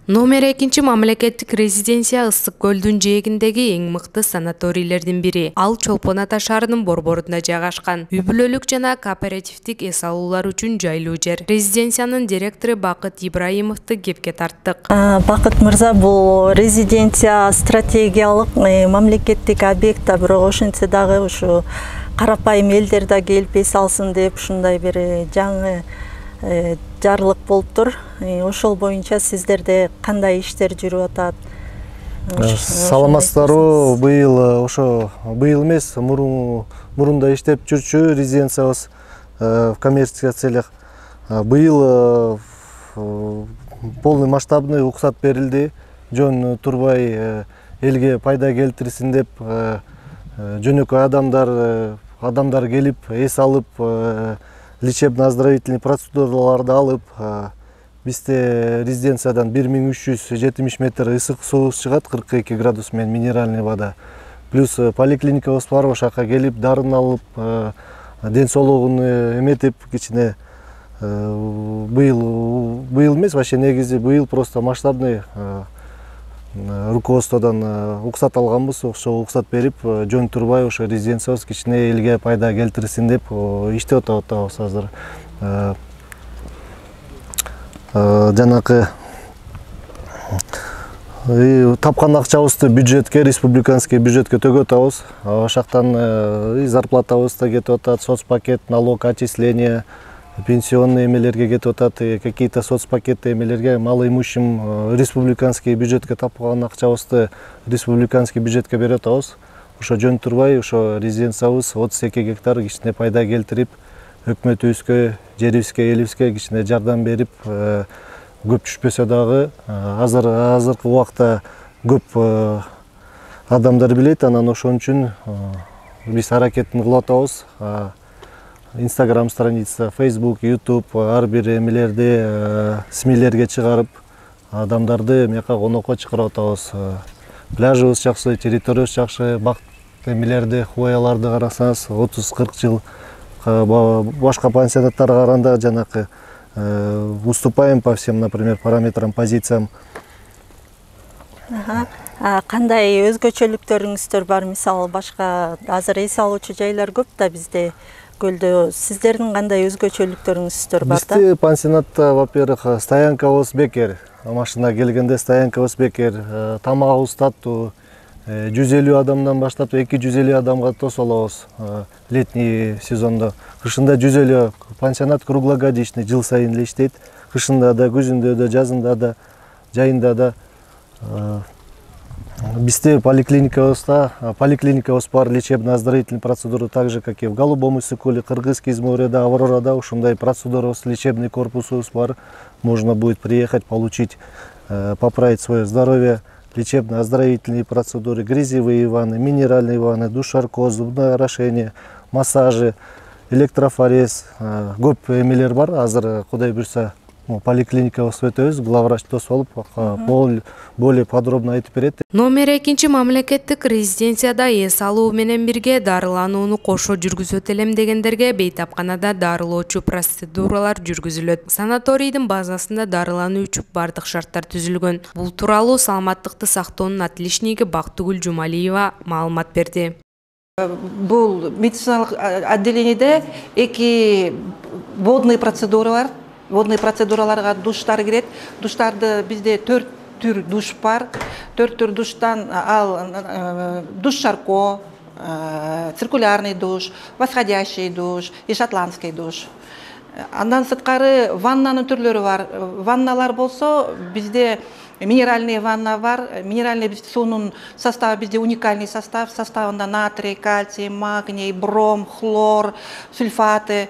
Номер 2 мамлекеттик резиденция Ысык көлдүн жээгиндеги эң мыкты санаторийлердин бири. Ал Чолпон Ата шаарынын борборунда жайгашкан. Үй бүлөлүк жана кооперативдик эс алуулар үчүн жайлуу жер. Резиденциянын директору Бакыт Ибраимовду кепке тарттык. Бакыт мырза, бул резиденция стратегиялык мамлекеттик объект, бирок ошентсе дагы ушу карапайым элдер да келип эс алсын деп ушундай бир жаңы жарлык болуптур. Ошол боюнча сиздерде кандай иштер жүрүп атат? Саламатсыздарбы? Быйыл эмес, мурунда иштеп жүрчү резиденциябыз в коммерческих целях. Быйыл полный масштабный уруксат берилди. Жөн турбай элге пайда келтирсин деп жөнөкөй адамдар келип эс алып, лечебно-оздоровительный процедураларды алып, бизде резиденциядан 1370 метр ысык суубуз чыгат, 42 градус менен минеральный вода. Плюс поликлиникабыз бар, ошака келип дарын алып, ден соолугун эметип, кичине быйыл эмес, вообще негизи быйыл просто масштабный руководстводон уруксат алганбыз, ошо уруксат берип, жөн турбай ошо резиденциябыз кичине элге пайда келтирсин деп иштеп атабыз азыр. Жанакы тапкан акчабызды бюджетке, республиканский бюджетке төгөп атабыз. Ошактан зарплатабыз да кетип атат, соцпакет, налог, отчисление, пенсионный эмелерге кетип атат, какие-то соцпакетты эмелерге, малоимущим республиканский бюджетке тапкан акчабызды республиканский бюджетке берип атабыз. Ошо жөн турбай, ошо резиденциябыз 32 гектар кичине пайда келтирип, өкмөтүбүзгө, жерибизге, элибизге кичине жардам берип, көп түшпөсө дагы азыркы убакта көп адамдар билет, анан ошон үчүн биз аракетин кылып атабыз. Instagram страница, Facebook, YouTube, ар бир эмелерди СМИлерге чыгарып, адамдарды мияка конокко чакырып атабыз. Пляжыбыз жакшы, территориябыз жакшы, бак эмелерди, хуяларды карасаңыз, 30-40 жыл башка пансионаттарга караганда жанакы уступаем по всем, например, параметрам, позициям. Кандай өзгөчөлүктөрүңүздөр бар? Мисалы, башка азыр эс алуучу жайлар көп да бизде көлдө. Сиздердин кандай өзгөчөлүктөрүңүздөр бар да? Бизде пансионатта, во-первых, стоянкабыз бекер. Машина келгенде стоянкабыз бекер, тамагыбыз таттуу. 150 адамдан баштап 250 адамга тосуп алабыз летний сезондо. Кышында 150, пансионат круглогодичный, жыл сайын эле иштейт. Кышында да, күзүндө да, жазында да, жайында да. Бизде поликлиникабыз бар, лечебно-оздоровительный процедура, так же как и в Голубом Исыкуле, Кыргызский Изморьеда, Аврорада, ушундай процедурабыз, лечебный корпусубуз бар. Можно будет приехать, получить, поправить свое здоровье. Лечебно-оздоровительные процедуры, грязевые ванны, минеральные ванны, душ-шарко, зубное орошение, массажи, электрофорез. Көп эмелер бар. Азыр Кудай буйрса поликлиникабыз өтөбүз, главврач тосуп алып, более подробно айтып берет. Номер 2 мамлекеттик резиденцияда эс алуу менен бирге дарыланууну кошо жүргүзөт элем дегендерге бейтапканада дарылоочу процедуралар жүргүзүлөт. Санаторийдин базасында дарылануу үчүн бардык шарттар түзүлгөн. Бул тууралуу саламаттыкты сактоонун отличниги Бактыгүл Жумалиева маалымат берди. Бул медициналык отделениеде эки водный процедура бар. Водный процедураларга душтар кирет. Душтарды бизде 4 түр душ бар. 4 түр душтан душ шарко, циркулярный душ, восходящий душ и шотландский душ. Андан сырткары ваннанын түрлөрү бар. Ванналар болсо бизде минеральный ванна бар. Минеральный суунун составы бизде уникальный состав. Составында натрий, кальций, магний, бром, хлор, сульфаты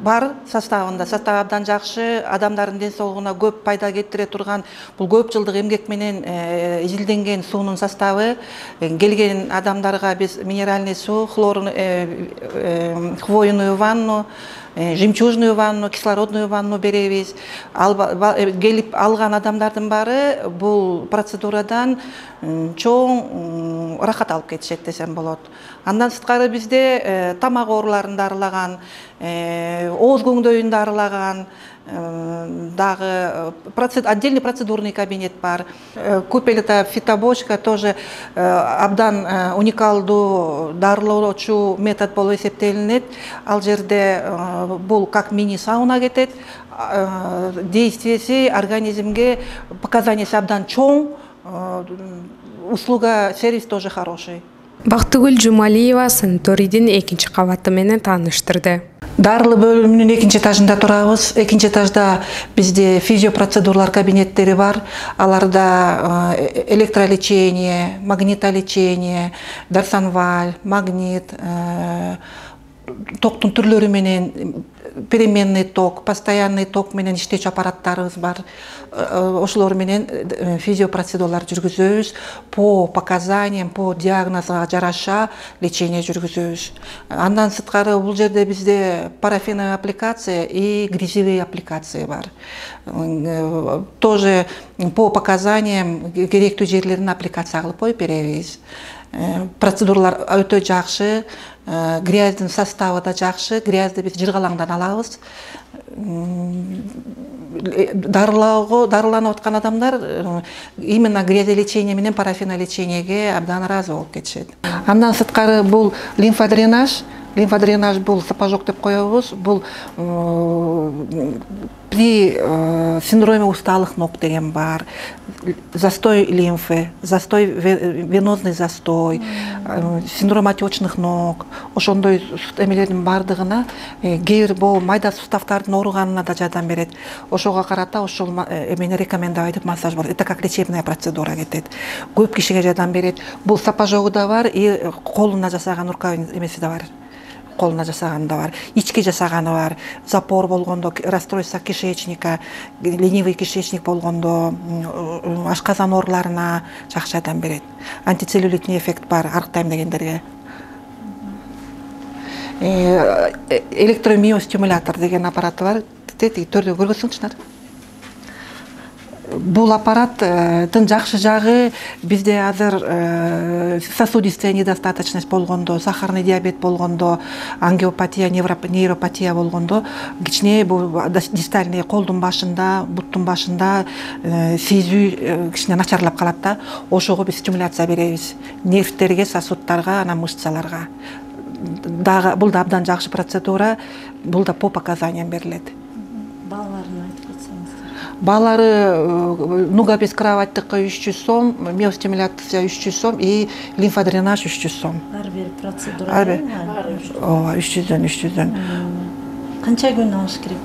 бар составында. Состав абдан жакшы, адамдардын ден соолугуна көп пайда кетире турган, бул көп жылдык эмгек менен изилденген суунун составы. Келген адамдарга биз минеральный суу, хвойную ванну, жемчужную ванну, кислородную ванну беребиз. Келип алган адамдардын баары бул процедурадан чоң рахат алып кетишет десем болот. Андан сырткары бизде тамак ооруларын дарылаган, ооз көңдөйүн дарылаган, дагы отдельный процедурный кабинет бар. Купелета фитобочка тоже абдан уникалдуу дарылоочу метод болуп эсептелинет. Ал жерде бул как мини сауна кетет. Действиеси организмге показаниясы абдан чоң. Услуга, сервис тоже хороший. Бактыгүл Жумалиева санаторийдин экинчи кабаты менен тааныштырды. Дарылы бөлүмүнүн экинчи этажында турабыз. Экинчи этажда бизде физиопроцедуралар кабинеттери бар. Аларда электролечение, магнитолечение, дарсанваль, магнит, токтун түрлөрү менен переменный ток, постоянный ток менен иштечү аппараттарыбыз бар. Ошолор менен физиопроцедуралар жүргүзөбүз. По показаниям, по диагнозга жараша лечение жүргүзөбүз. Андан сырткары бул жерде бизде парафиновая аппликация и грязевые аппликации бар. Тоже по показаниям керектүү жерлерин аппликация кылып коюп беребиз. Процедуралар өтө жакшы. Грязьдин составы да жакшы. Грязьди биз жыргалаңдан алабыз. Дарыланып аткан адамдар именно грязелечение менен парафинолечениеге абдан ыраазы болуп кетишет. Андан сырткары бул лимфодренаж. Лимфодренаж бул сапожок деп коебуз. Бул при синдроме усталых ног деген бар. Застой лимфы, застой, венозный застой, синдром отечных ног. Ошондой эмелердин бардыгына кээ бир майда суставтардын ооруганына да жардам берет. Ошого карата ошол эмени рекомендовать массаж бар. Это как лечебная процедура кетет. Көп кишиге жардам берет. Бул сапожогу да бар, и колуна жасаган рукавиц эмеси да бар. Колуна жасаганы да бар, ички жасаганы бар, запор болгондо, расстройство кишечника, ленивый кишечник болгондо, ашказан ооруларына жакшы жардам берет. Антицеллюлитный эффект бар, арктайм дегендерге. Электромиостимулятор деген аппараты бар, төрдө көргөнсүңчүлөр. Бул аппараттын жакшы жагы бизде азыр сосудистая недостаточность болгондо, сахарный диабет болгондо, ангиопатия, нейропатия болгондо кичине бул дистальный колдун башында, буттун башында сезүү кичине начарлап калат да. Ошого биз стимуляция беребиз. Нервтерге, сосудтарга, анан мышцаларга. Дагы бул да абдан жакшы процедура, бул да по показаниям берилет. Балары нуга без кроваттыкка 300 сом, миостимуляция 300 сом и лимфодренаж 300 сом. Ар бир процедура. Ооба, 300. Канча күн алыш керек?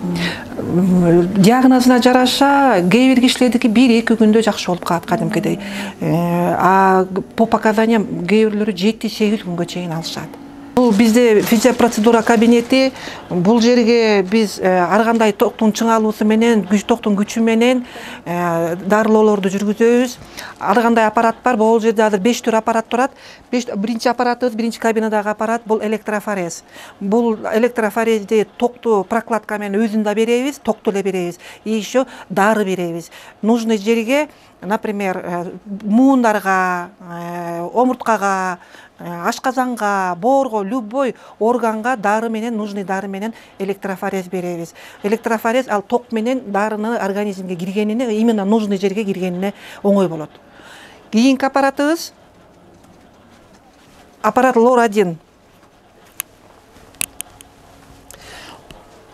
Диагнозуна жараша, кээ бир кишилердики 1-2 күндө жакшы болуп калат кадимкидей. А по показаниям кээ бирлери 7-8 күнгө чейин алышат. Бул бизде физиопроцедура кабинети, бул жерге биз ар кандай токтун чыңалуусу менен, токтун күчү менен дарылоолорду жүргүзөбүз. Ар кандай аппарат бар, бул жерде азыр 5 түр аппарат турат. Биринчи аппаратыбыз, биринчи кабинадагы аппарат бул электрофорез. Бул электрофорезди токту прокладка менен өзүн да беребиз, токту эле беребиз. И еще дары беребиз. Нужный жерге, например, муундарга, омурткага, ашказанга, боорго, любой органга дары менен, нужный дары менен электрофорез беребиз. Электрофорез ал ток менен дарыны организмге киргенине, именно нужный жерге киргенине оңой болот. Кийинки аппаратыбыз аппарат ЛОР-1.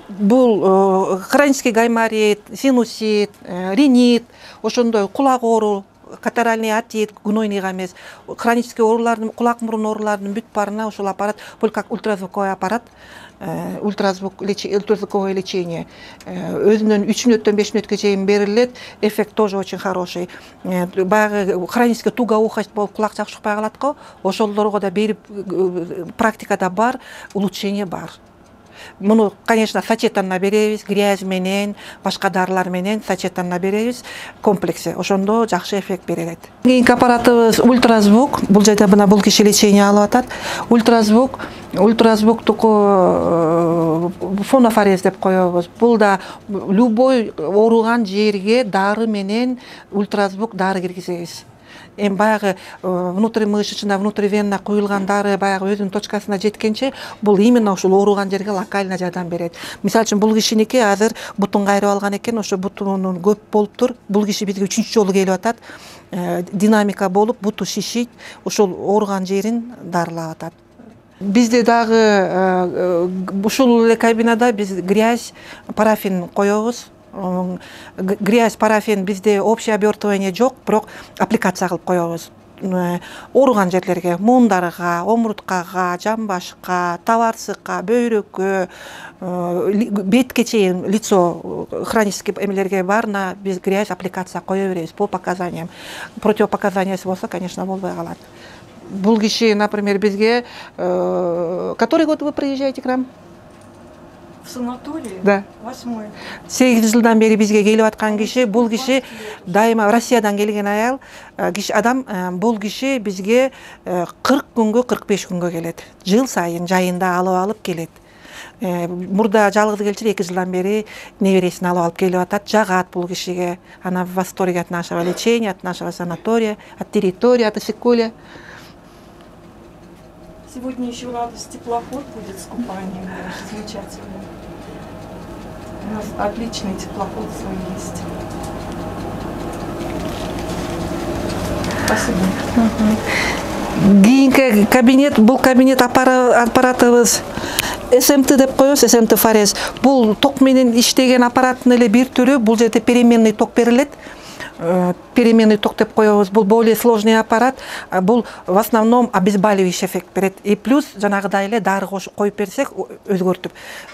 Бул хронический гайморит, синусит, ринит, ошондой кулак оору, катаральный отит, гнойныйга эмес, хронический оорулардын, кулак мурун оорулардын бүт барына ошол аппарат, бул как ультразвуковой аппарат, ультразвуковое лечение. Өзүнөн 3 мүнөттөн 5 мүнөткө чейин берилет, эффект тоже очень хороший. Баягы хронический тугоухость болуп кулак жакшы укпай калат го, ошолорго да берип практикада бар, улучшение бар. Муну, конечно, сочетанно беребиз, грязь менен, башка дарылар менен сочетанно беребиз, комплексе. Ошондо жакшы эффект берет. Кийинки аппаратыбыз ультразвук. Бул жерде мына бул киши лечение алып атат. Ультразвуктуку фонофорез деп коебуз. Бул да любой ооруган жерге дары менен ультразвук дары киргизебиз. эми баягы внутримышечный, внутривенный куюлгандары баягы өзүнүн точкасына жеткенче бул именно ушул ооруган жерге локально жардам берет. Мисалы үчүн бул кишиники азыр бутун кайрып алган экен, ошо бутунун көп болуптур. Бул киши бизге 3-чү жолу келип атат. Динамика болуп, буту шишит, ошол ооруган жерин дарылап атат. Бизде дагы ушул эле кабинада биз грязь, парафин коебуз. Грязь, парафин бизде общее обертывание жок, бирок аппликация кылып коебуз. Ооруган жерлерге, муундарга, омурткага, жамбашка, табарсыкка, бөйрөккө, бетке чейин лицо хронический эмелерге баарына биз грязь аппликация кое беребиз по показаниям. Противопоказаниясы болсо, конечно, болбой калат. Бул киши, например, бизге который год вы приезжаете к нам? В санатории? Да. 8-й. 8 жылдан бери бизге келип аткан киши, бул киши дайыма Россиядан келген аял, адам, бул киши бизге 40 күнгө, 45 күнгө келет. Жыл сайын жайында алып келет. Мурда жалгыз келчү 2 жылдан бери небересин алып келип атат, жагат бул кишиге. Она в восторге от нашего лечения, от нашего санатория, от территории, от Исыккуля. Сегодня еще радость, теплоход будет с купанием, замечательно. У нас отличный теплоход свой есть. Спасибо. Кийинки кабинет, бул кабинет аппаратыбыз СМТ деп коебуз, СМТ Фарез. Бул ток менен иштеген аппараттын эле бир түрү, бул жерде переменный ток берилет. Переменный ток деп коебуз. Бул более сложный аппарат. Бул в основном обезболивающий эффект берет. И плюс жанагыдай эле дары коюп берсек өзгөртүп.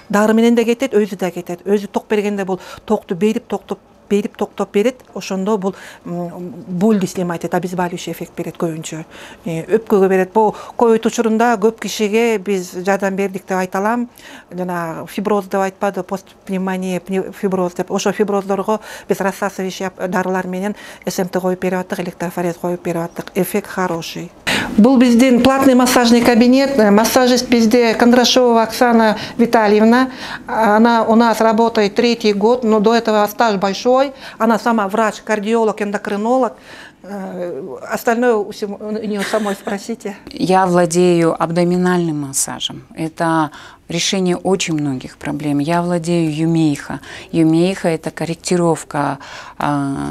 Дары менен да кетет, өзү да кетет. Өзү ток бергенде бул токту берип токтоп берет. Ошондо бул болду снимать этет, обезболивающий эффект берет көбүнчө. Өпкөгө берет. Бул ковид учурунда көп кишиге биз жардам бердик деп айта алам. Жана фиброз деп айтпады, постпневмония, фиброз деп. Ошо фиброздорго биз рассасывающий дарылар менен СМТ коюп берип аттык, электрофорез коюп берип аттык. Эффект хороший. Был биздин платный массажный кабинет. Массажист bizde Кондрашова Оксана Витальевна. Она у нас работает 3-й год, но до этого стаж большой. Она сама врач, кардиолог, эндокринолог. Остальное у нее самой спросите. Я владею абдоминальным массажем. Это решение очень многих проблем. Я владею юмейха. Юмейха – это корректировка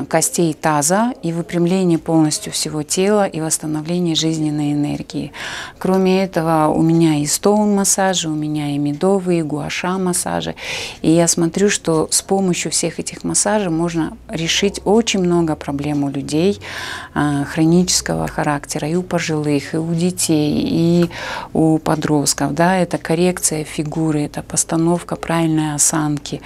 костей таза и выпрямление полностью всего тела и восстановление жизненной энергии. Кроме этого, у меня и стоун-массажи, у меня и медовые, и гуаша массажи. И я смотрю, что с помощью всех этих массажей можно решить очень много проблем у людей хронического характера, и у пожилых, и у детей, и у подростков. Да, это коррекция фигуры, это постановка правильной осанки.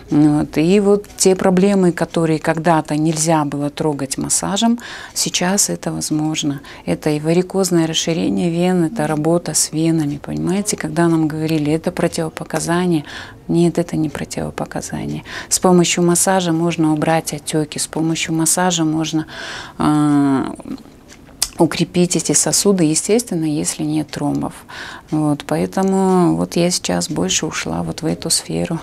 Вот. И вот те проблемы, которые когда-то нельзя было трогать массажем, сейчас это возможно. Это и варикозное расширение вен, это работа с венами, понимаете? Когда нам говорили, это противопоказание, нет, это не противопоказание. С помощью массажа можно убрать отеки, с помощью массажа можно укрепить эти сосуды, естественно, если нет тромбов. Вот, поэтому вот я сейчас больше ушла вот в эту сферу.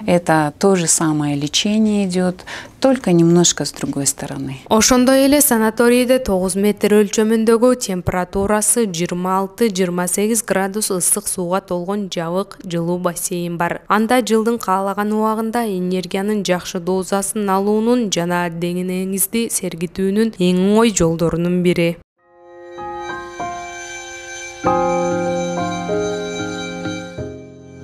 Это то же самое лечение идет, только немножко с другой стороны. Ошондой эле санаторийде 9 метр өлчөмүндөгү температурасы 26-28 градус ысык сууга толгон жабык жылуу бассейн бар. Анда жылдын каалаган убагында энергиянын жакшы дозасын алуунун жана деңиңизди сергитүүнүн эң оңой жолдорунун бири.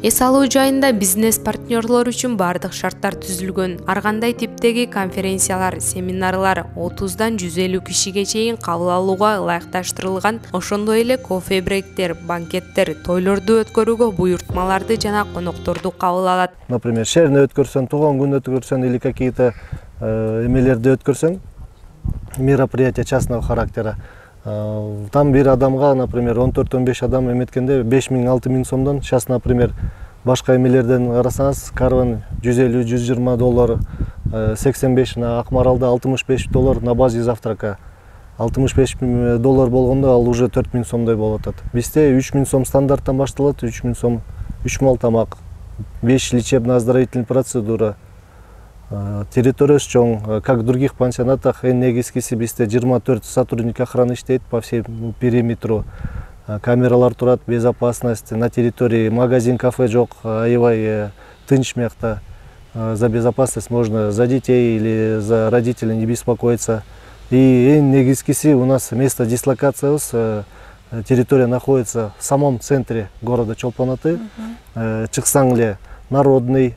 Эс алуу жайында бизнес партнерлор үчүн бардык шарттар түзүлгөн. Ар кандай типтеги конференциялар, семинарлар 30-дан 150 кишиге чейин кабыл алууга ылайыкташтырылган. Ошондой эле кофе брейктер, банкеттер, тойлорду өткөрүүгө буйртмаларды жана конокторду кабыл алат. Например, шерни өткөрсөң, туган күн өткөрсөң или какие-то эмелерди өткөрсөң, мероприятия частного характера. Там bir адамга, например, 14-15 адам эметкенде 5000-6000 сомдон, сейчас, например, башка эмелерден карасаңыз, карван $150-120, 85 на Акмаралда $65 на базе завтрака. $65 болгондо ал уже 4000 сомдой болуп атат. Бизде 3000 сом стандарттан башталат, 3000 сом 3 мал тамак, 5 лечебно-оздоровительный процедура. Территориясы чоң, как в других пансионатах, эң негизгиси бизде 24 сотрудник охраны иштейт по всему периметру. Камералар турат, безопасность, на территории магазин, кафе жок, аябай тынч мякта. За безопасность можно за детей или за родителей не беспокоиться. И эң негизгиси у нас место дислокации, территория находится в самом центре города Чолпон Аты. Чыксаң эле народный,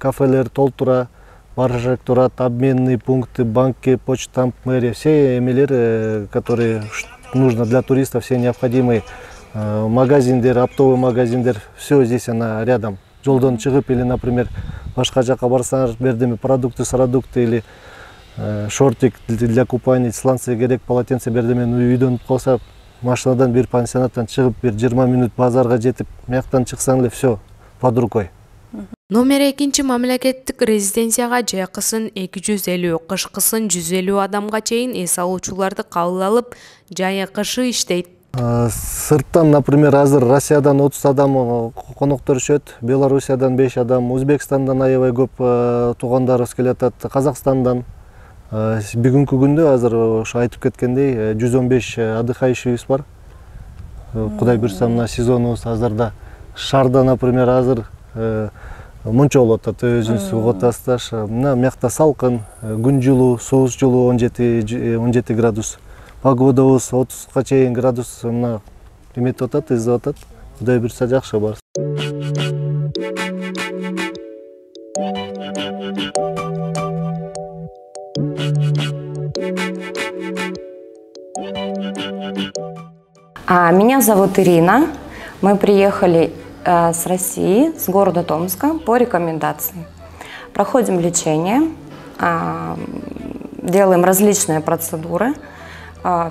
кафелер толтура, баржак турат, обменные пункты, банки, почта, мэрия, все эмелер, которые нужно для туристов, все необходимые магазиндер, оптовый магазиндер, все здесь она рядом. Жолдон чыгып или, например, башка жака барсаңар, бердеме продукты или шортик для купания, сланцы керек, полотенце бердемен үйдөн калса, машинадан бир пансионаттан чыгып бир 20 минут базарга жетип, мияктан чыксаң эле все под рукой. Номер 2 мамлекеттик резиденцияга жайкысын 250, кышкысын 150 адамга чейин эс алуучуларды кабыл алып, жайкышы иштейт. Сырттан, например, азыр Россиядан 30 адам коноктор өшөт, Белоруссиядан 5 адам, Өзбекстандан аябай көп туугандарыбыз келатат, Казакстандан. Бүгүнкү күндө азыр ошо айтып кеткендей 115 отдыхающийбиз бар. Кудай буйрса, мына сезонубуз азырда шарда, например, азыр мынча болот атат, өзүңүз угуп атасыздар. Мына мякта салкын, күн жылуу, сууз жылуу 17 градус. Погодабыз 30га чейин градус мына эметип атат, издеп атат. Кудай буйрса жакшы бар. Меня зовут Ирина. Мы приехали с России, с города Томска по рекомендации. Проходим лечение, делаем различные процедуры.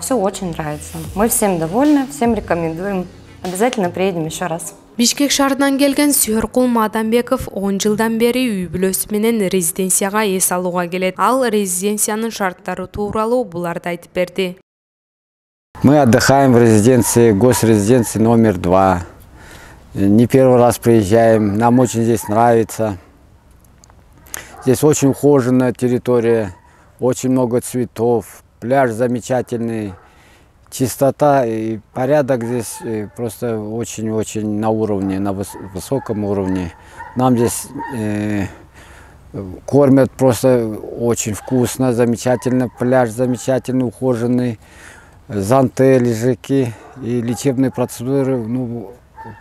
Все очень нравится. Мы всем довольны, всем рекомендуем. Обязательно приедем еще раз. Бишкек шаарынан келген Сүйөркул Мадамбеков 10 жылдан бери үй бүлөсү менен резиденцияга эс алууга келет. Ал резиденциянын шарттары тууралуу буларды айтып берди. Мы отдыхаем в резиденции, госрезиденции номер 2. Не первый раз приезжаем, нам очень здесь нравится. Здесь очень ухоженная территория, очень много цветов, пляж замечательный. Чистота и порядок здесь просто очень-очень на уровне, на высоком уровне. Нам здесь кормят просто очень вкусно, замечательно, пляж замечательный, ухоженный, зонты, лежаки и лечебные процедуры. Ну,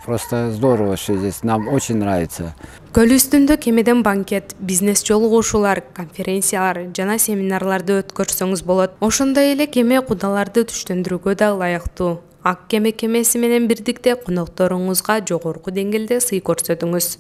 просто здорово, что здесь нам очень нравится. Көл үстүндө кемеден банкет, бизнес жолугушуулар, конференциялар жана семинарларды өткөрсөңүз болот. Ошондой эле кеме кудаларды түштөндүрүүгө да ылайыктуу. Ак кеме кемеси менен бирдикте конокторуңузга жогорку деңгээлде сый көрсөтүңүз.